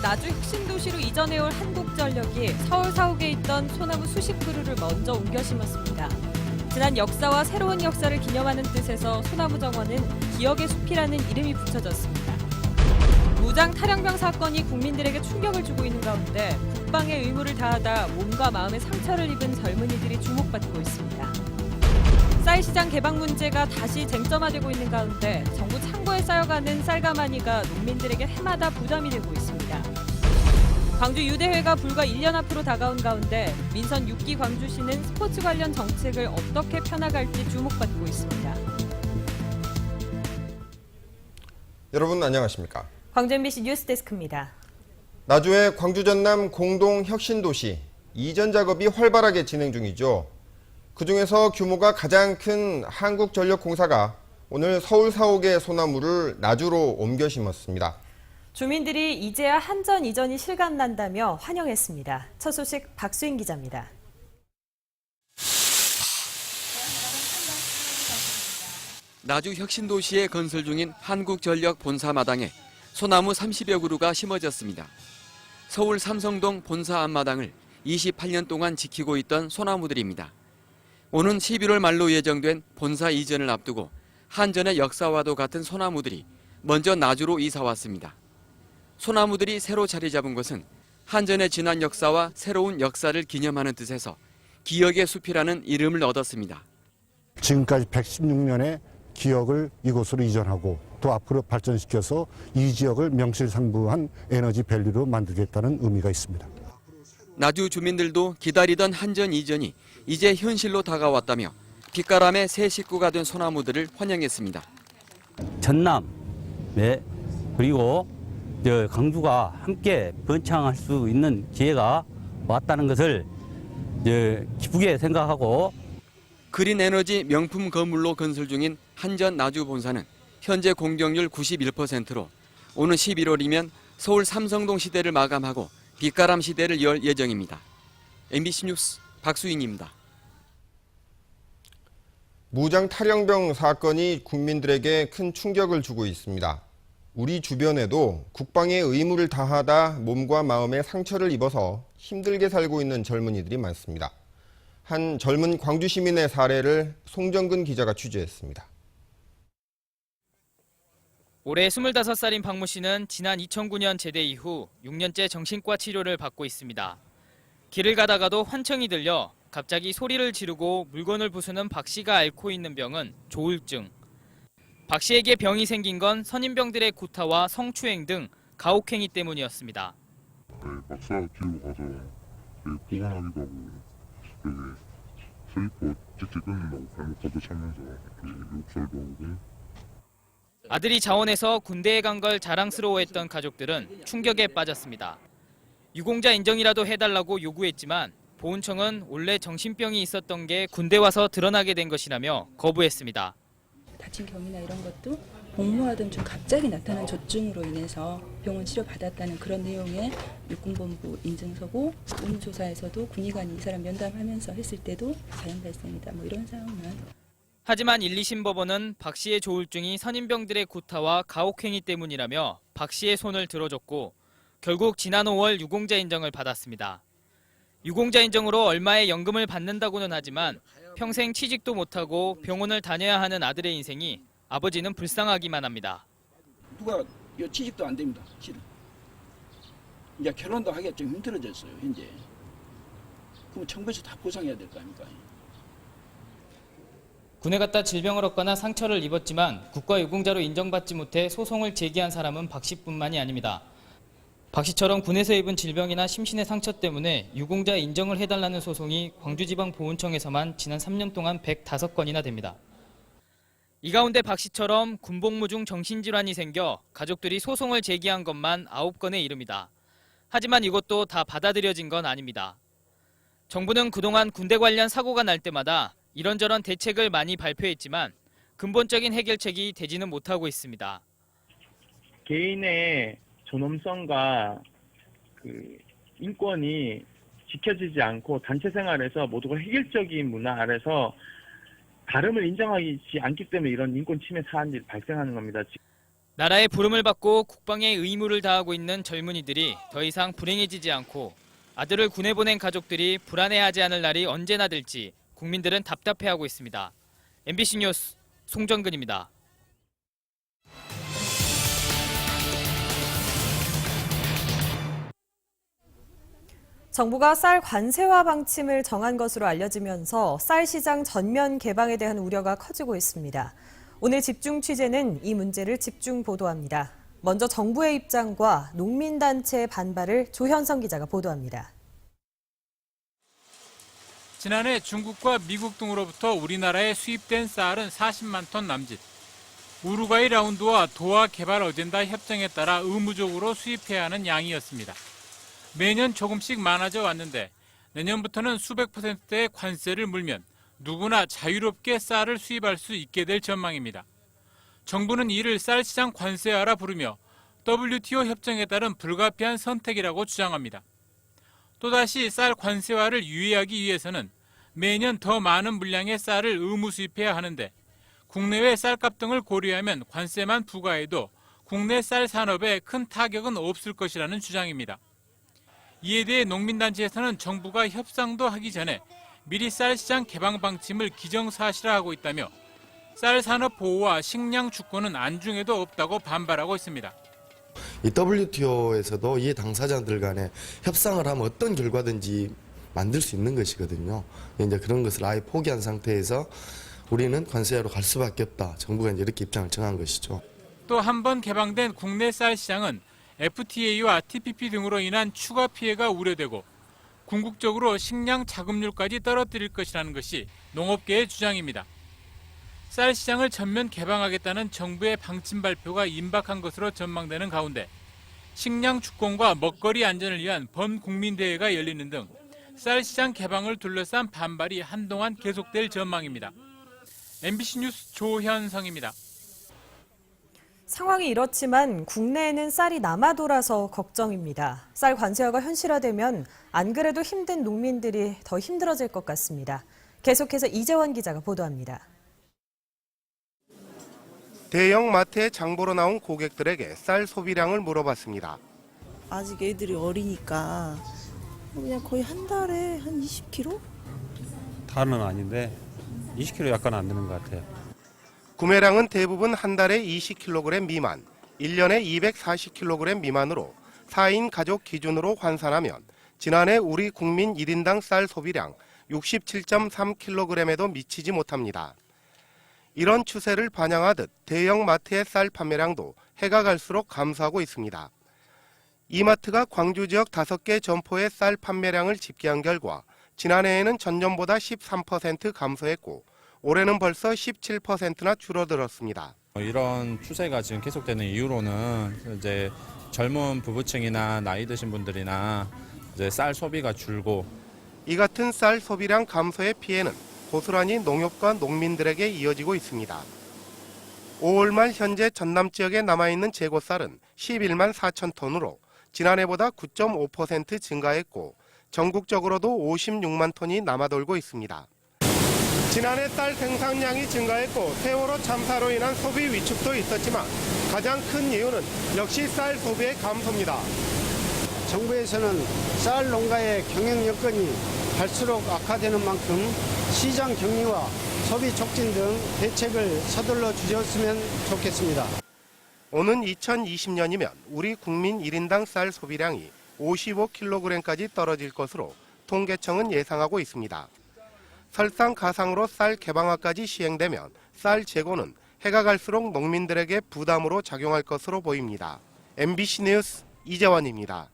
나주 혁신도시로 이전해올 한국전력이 서울 사옥에 있던 소나무 수십 그루를 먼저 옮겨 심었습니다. 지난 역사와 새로운 역사를 기념하는 뜻에서 소나무 정원은 기억의 숲이라는 이름이 붙여졌습니다. 무장 탈영병 사건이 국민들에게 충격을 주고 있는 가운데 국방의 의무를 다하다 몸과 마음의 상처를 입은 젊은이들이 주목받고 있습니다. 쌀시장 개방 문제가 다시 쟁점화되고 있는 가운데 정부 창고에 쌓여가는 쌀가마니가 농민들에게 해마다 부담이 되고 있습니다. 광주 유대회가 불과 1년 앞으로 다가온 가운데 민선 6기 광주시는 스포츠 관련 정책을 어떻게 펴나갈지 주목받고 있습니다. 여러분 안녕하십니까? 광주 MBC 뉴스데스크입니다. 나주의 광주 전남 공동 혁신도시 이전 작업이 활발하게 진행 중이죠. 그중에서 규모가 가장 큰 한국전력공사가 오늘 서울 사옥의 소나무를 나주로 옮겨 심었습니다. 주민들이 이제야 한전 이전이 실감난다며 환영했습니다. 첫 소식 박수인 기자입니다. 나주 혁신도시에 건설 중인 한국전력 본사 마당에 소나무 30여 그루가 심어졌습니다. 서울 삼성동 본사 앞마당을 28년 동안 지키고 있던 소나무들입니다. 오는 11월 말로 예정된 본사 이전을 앞두고 한전의 역사와도 같은 소나무들이 먼저 나주로 이사 왔습니다. 소나무들이 새로 자리 잡은 것은 한전의 지난 역사와 새로운 역사를 기념하는 뜻에서 기억의 숲이라는 이름을 얻었습니다. 지금까지 116년의 기억을 이곳으로 이전하고 또 앞으로 발전시켜서 이 지역을 명실상부한 에너지 밸류로 만들겠다는 의미가 있습니다. 나주 주민들도 기다리던 한전 이전이 이제 현실로 다가왔다며 빛가람의 새 식구가 된 소나무들을 환영했습니다. 전남 그리고 광주가 함께 번창할 수 있는 기회가 왔다는 것을 기쁘게 생각하고 그린 에너지 명품 건물로 건설 중인 한전 나주 본사는 현재 공격률 91%로 오는 11월이면 서울 삼성동 시대를 마감하고 빛가람 시대를 열 예정입니다. MBC 뉴스 박수인입니다. 무장 탈영병 사건이 국민들에게 큰 충격을 주고 있습니다. 우리 주변에도 국방의 의무를 다하다 몸과 마음에 상처를 입어서 힘들게 살고 있는 젊은이들이 많습니다. 한 젊은 광주 시민의 사례를 송정근 기자가 취재했습니다. 올해 25살인 박모 씨는 지난 2009년 제대 이후 6년째 정신과 치료를 받고 있습니다. 길을 가다가도 환청이 들려 갑자기 소리를 지르고 물건을 부수는 박 씨가 앓고 있는 병은 조울증. 박 씨에게 병이 생긴 건 선임병들의 구타와 성추행 등 가혹행위 때문이었습니다. 박사 뒤로 가서 보관하기도 하고 슬리퍼 찍찍 끊는다고 발목 걷어차면서 욕설도 하고. 아들이 자원해서 군대에 간 걸 자랑스러워했던 가족들은 충격에 빠졌습니다. 유공자 인정이라도 해달라고 요구했지만 보훈청은 원래 정신병이 있었던 게 군대 와서 드러나게 된 것이라며 거부했습니다. 다친 경이나 이런 것도 복무하던 중 갑자기 나타난 조증으로 인해서 병원 치료받았다는 그런 내용의 육군본부 인증서고 의무조사에서도 군의관이 이 사람 면담하면서 했을 때도 자연 발생이다 이런 상황만. 하지만 1, 2심 법원은 박 씨의 조울증이 선임병들의 구타와 가혹행위 때문이라며 박 씨의 손을 들어줬고 결국 지난 5월 유공자 인정을 받았습니다. 유공자 인정으로 얼마의 연금을 받는다고는 하지만 평생 취직도 못하고 병원을 다녀야 하는 아들의 인생이 아버지는 불쌍하기만 합니다. 누가 취직도 안 됩니다. 실은. 이제 결혼도 하기가 좀 힘들어졌어요. 현재. 그럼 정부에서 다 보상해야 될 거 아닙니까? 군에 갔다 질병을 얻거나 상처를 입었지만 국가유공자로 인정받지 못해 소송을 제기한 사람은 박 씨뿐만이 아닙니다. 박 씨처럼 군에서 입은 질병이나 심신의 상처 때문에 유공자 인정을 해달라는 소송이 광주지방보훈청에서만 지난 3년 동안 105건이나 됩니다. 이 가운데 박 씨처럼 군복무 중 정신질환이 생겨 가족들이 소송을 제기한 것만 9건에 이릅니다. 하지만 이것도 다 받아들여진 건 아닙니다. 정부는 그동안 군대 관련 사고가 날 때마다 이런저런 대책을 많이 발표했지만 근본적인 해결책이 되지는 못하고 있습니다. 개인의 존엄성과 인권이 지켜지지 않고 단체 생활에서 모두가 획일적인 문화 아래서 다름을 인정하지 않기 때문에 이런 인권 침해 사안들이 발생하는 겁니다. 나라의 부름을 받고 국방의 의무를 다하고 있는 젊은이들이 더 이상 불행해지지 않고 아들을 군에 보낸 가족들이 불안해하지 않을 날이 언제나 될지 국민들은 답답해하고 있습니다. MBC 뉴스 송정근입니다. 정부가 쌀 관세화 방침을 정한 것으로 알려지면서 쌀 시장 전면 개방에 대한 우려가 커지고 있습니다. 오늘 집중 취재는 이 문제를 집중 보도합니다. 먼저 정부의 입장과 농민단체의 반발을 조현성 기자가 보도합니다. 지난해 중국과 미국 등으로부터 우리나라에 수입된 쌀은 40만 톤 남짓. 우루과이 라운드와 도하 개발 어젠다 협정에 따라 의무적으로 수입해야 하는 양이었습니다. 매년 조금씩 많아져 왔는데 내년부터는 수백 %의 관세를 물면 누구나 자유롭게 쌀을 수입할 수 있게 될 전망입니다. 정부는 이를 쌀 시장 관세화라 부르며 WTO 협정에 따른 불가피한 선택이라고 주장합니다. 또다시 쌀 관세화를 유예하기 위해서는 매년 더 많은 물량의 쌀을 의무 수입해야 하는데 국내외 쌀값 등을 고려하면 관세만 부과해도 국내 쌀 산업에 큰 타격은 없을 것이라는 주장입니다. 이에 대해 농민단체에서는 정부가 협상도 하기 전에 미리 쌀 시장 개방 방침을 기정사실화하고 있다며 쌀 산업 보호와 식량 주권은 안중에도 없다고 반발하고 있습니다. 이 WTO에서도 이 당사자들 간에 협상을 하면 어떤 결과든지 만들 수 있는 것이거든요. 이제 그런 것을 아예 포기한 상태에서 우리는 관세화로 갈 수밖에 없다. 정부가 이제 이렇게 입장을 정한 것이죠. 또 한 번 개방된 국내 쌀 시장은 FTA와 TPP 등으로 인한 추가 피해가 우려되고 궁극적으로 식량 자급률까지 떨어뜨릴 것이라는 것이 농업계의 주장입니다. 쌀 시장을 전면 개방하겠다는 정부의 방침 발표가 임박한 것으로 전망되는 가운데 식량 주권과 먹거리 안전을 위한 범국민대회가 열리는 등 쌀 시장 개방을 둘러싼 반발이 한동안 계속될 전망입니다. MBC 뉴스 조현성입니다. 상황이 이렇지만 국내에는 쌀이 남아 돌아서 걱정입니다. 쌀 관세화가 현실화되면 안 그래도 힘든 농민들이 더 힘들어질 것 같습니다. 계속해서 이재원 기자가 보도합니다. 대형 마트에 장보러 나온 고객들에게 쌀 소비량을 물어봤습니다. 아직 애들이 어리니까 그냥 거의 한 달에 한 20kg? 다는 아닌데 20kg 약간 안 되는 것 같아요. 구매량은 대부분 한 달에 20kg 미만, 1년에 240kg 미만으로 4인 가족 기준으로 환산하면 지난해 우리 국민 1인당 쌀 소비량 67.3kg에도 미치지 못합니다. 이런 추세를 반영하듯 대형 마트의 쌀 판매량도 해가 갈수록 감소하고 있습니다. 이마트가 광주 지역 5개 점포의 쌀 판매량을 집계한 결과 지난해에는 전년보다 13% 감소했고 올해는 벌써 17%나 줄어들었습니다. 이런 추세가 지금 계속되는 이유로는 이제 젊은 부부층이나 나이 드신 분들이나 이제 쌀 소비가 줄고 이 같은 쌀 소비량 감소의 피해는 고스란히 농협과 농민들에게 이어지고 있습니다. 5월 말 현재 전남 지역에 남아있는 재고쌀은 11만 4천 톤으로 지난해보다 9.5% 증가했고 전국적으로도 56만 톤이 남아돌고 있습니다. 지난해 쌀 생산량이 증가했고 세월호 참사로 인한 소비 위축도 있었지만 가장 큰 이유는 역시 쌀 소비의 감소입니다. 정부에서는 쌀 농가의 경영 여건이 갈수록 악화되는 만큼 시장 격리와 소비 촉진 등 대책을 서둘러 주셨으면 좋겠습니다. 오는 2020년이면 우리 국민 1인당 쌀 소비량이 55kg까지 떨어질 것으로 통계청은 예상하고 있습니다. 설상가상으로 쌀 개방화까지 시행되면 쌀 재고는 해가 갈수록 농민들에게 부담으로 작용할 것으로 보입니다. MBC 뉴스 이재원입니다.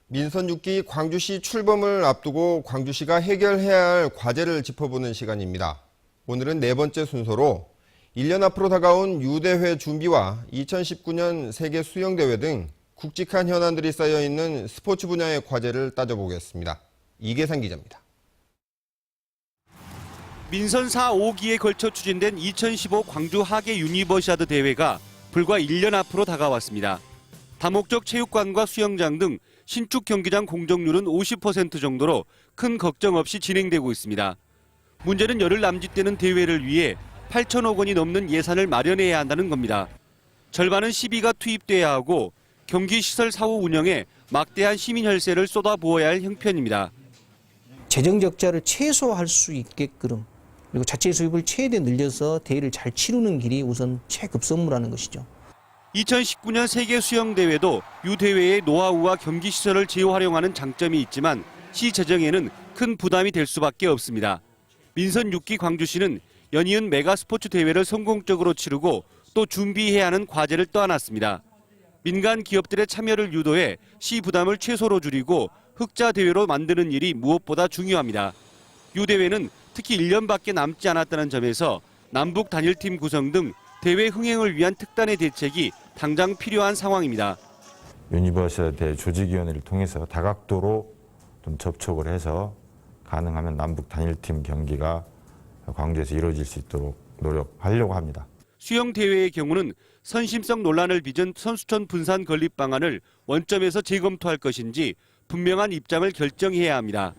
민선 6기 광주시 출범을 앞두고 광주시가 해결해야 할 과제를 짚어보는 시간입니다. 오늘은 네 번째 순서로 1년 앞으로 다가온 유대회 준비와 2019년 세계 수영대회 등 굵직한 현안들이 쌓여있는 스포츠 분야의 과제를 따져보겠습니다. 이계산 기자입니다. 민선 4, 5기에 걸쳐 추진된 2015 광주 하계 유니버시아드 대회가 불과 1년 앞으로 다가왔습니다. 다목적 체육관과 수영장 등 신축 경기장 공정률은 50% 정도로 큰 걱정 없이 진행되고 있습니다. 문제는 열흘 남짓되는 대회를 위해 8천억 원이 넘는 예산을 마련해야 한다는 겁니다. 절반은 시비가 투입돼야 하고 경기시설 사후 운영에 막대한 시민 혈세를 쏟아부어야 할 형편입니다. 재정 적자를 최소화할 수 있게끔 그리고 자체 수입을 최대 늘려서 대회를 잘 치르는 길이 우선 최급선무라는 것이죠. 2019년 세계수영대회도 유대회의 노하우와 경기시설을 재활용하는 장점이 있지만 시 재정에는 큰 부담이 될 수밖에 없습니다. 민선 6기 광주시는 연이은 메가스포츠 대회를 성공적으로 치르고 또 준비해야 하는 과제를 떠안았습니다. 민간 기업들의 참여를 유도해 시 부담을 최소로 줄이고 흑자 대회로 만드는 일이 무엇보다 중요합니다. 유대회는 특히 1년밖에 남지 않았다는 점에서 남북 단일팀 구성 등 대회 흥행을 위한 특단의 대책이 당장 필요한 상황입니다. 유니버시아대 조직위원회를 통해서 다각도로 좀 접촉을 해서 가능하면 남북 단일팀 경기가 광주에서 이루어질 수 있도록 노력하려고 합니다. 수영 대회의 경우는 선심성 논란을 빚은 선수촌 분산 건립 방안을 원점에서 재검토할 것인지 분명한 입장을 결정해야 합니다.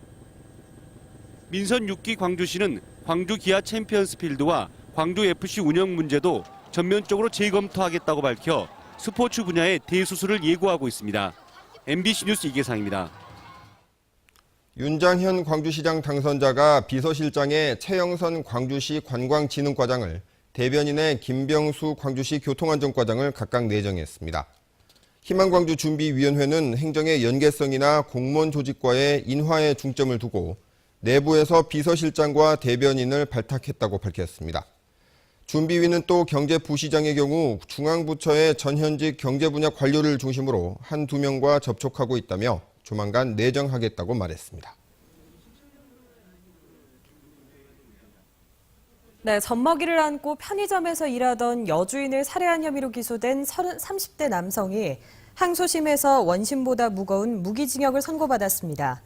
민선 6기 광주시는 광주 기아 챔피언스 필드와 광주 FC 운영 문제도 전면적으로 재검토하겠다고 밝혀 스포츠 분야의 대수술을 예고하고 있습니다. MBC 뉴스 이계상입니다. 윤장현 광주시장 당선자가 비서실장의 최영선 광주시 관광진흥과장을 대변인의 김병수 광주시 교통안전과장을 각각 내정했습니다. 희망광주준비위원회는 행정의 연계성이나 공무원 조직과의 인화에 중점을 두고 내부에서 비서실장과 대변인을 발탁했다고 밝혔습니다. 준비위는 또 경제부시장의 경우 중앙부처의 전현직 경제분야 관료를 중심으로 한두 명과 접촉하고 있다며 조만간 내정하겠다고 말했습니다. 네, 젖먹이를 안고 편의점에서 일하던 여주인을 살해한 혐의로 기소된 30대 남성이 항소심에서 원심보다 무거운 무기징역을 선고받았습니다.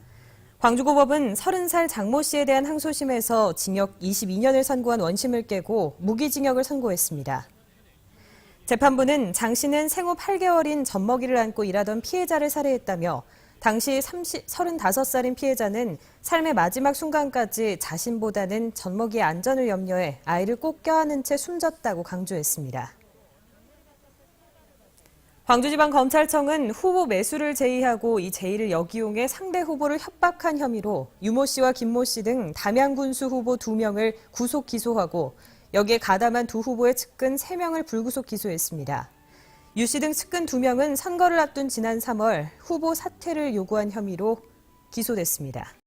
광주고법은 30살 장모 씨에 대한 항소심에서 징역 22년을 선고한 원심을 깨고 무기징역을 선고했습니다. 재판부는 장 씨는 생후 8개월인 젖먹이를 안고 일하던 피해자를 살해했다며 당시 35살인 피해자는 삶의 마지막 순간까지 자신보다는 젖먹이의 안전을 염려해 아이를 꼭 껴안은 채 숨졌다고 강조했습니다. 광주지방검찰청은 후보 매수를 제의하고 이 제의를 역이용해 상대 후보를 협박한 혐의로 유모 씨와 김모 씨 등 담양군수 후보 2명을 구속 기소하고 여기에 가담한 두 후보의 측근 3명을 불구속 기소했습니다. 유 씨 등 측근 2명은 선거를 앞둔 지난 3월 후보 사퇴를 요구한 혐의로 기소됐습니다.